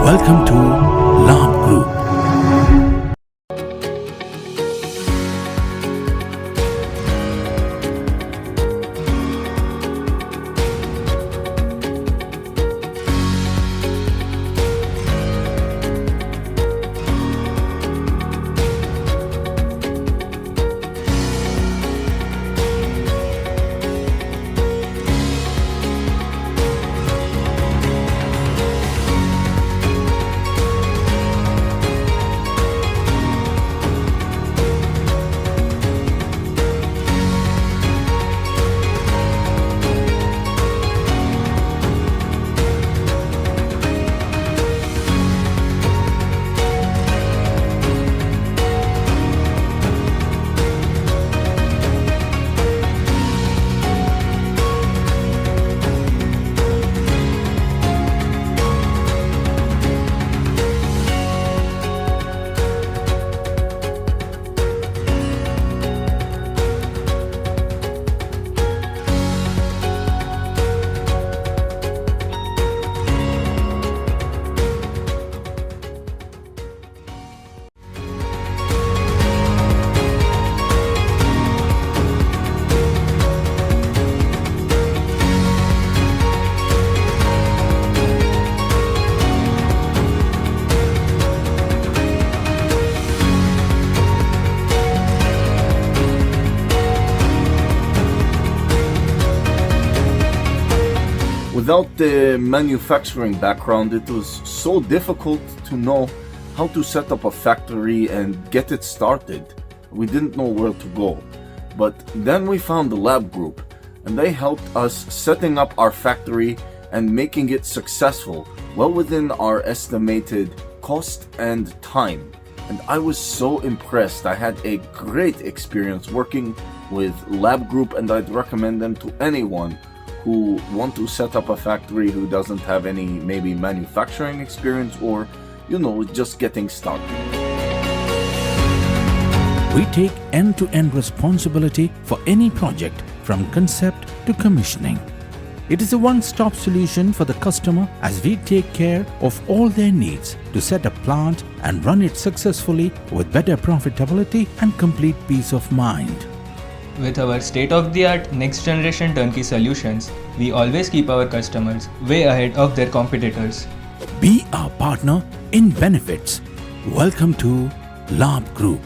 Welcome to Labh Group. Without the manufacturing background, it was so difficult to know how to set up a factory and get it started. We didn't know where to go. But then we found the Labh Group, and they helped us setting up our factory and making it successful, well within our estimated cost and time. And I was so impressed. I had a great experience working with Labh Group, and I'd recommend them to anyone who want to set up a factory who doesn't have any maybe manufacturing experience or, just getting started. We take end-to-end responsibility for any project from concept to commissioning. It is a one-stop solution for the customer as we take care of all their needs to set a plant and run it successfully with better profitability and complete peace of mind. With our state-of-the-art next-generation turnkey solutions, we always keep our customers way ahead of their competitors. Be our partner in benefits. Welcome to Labh Group.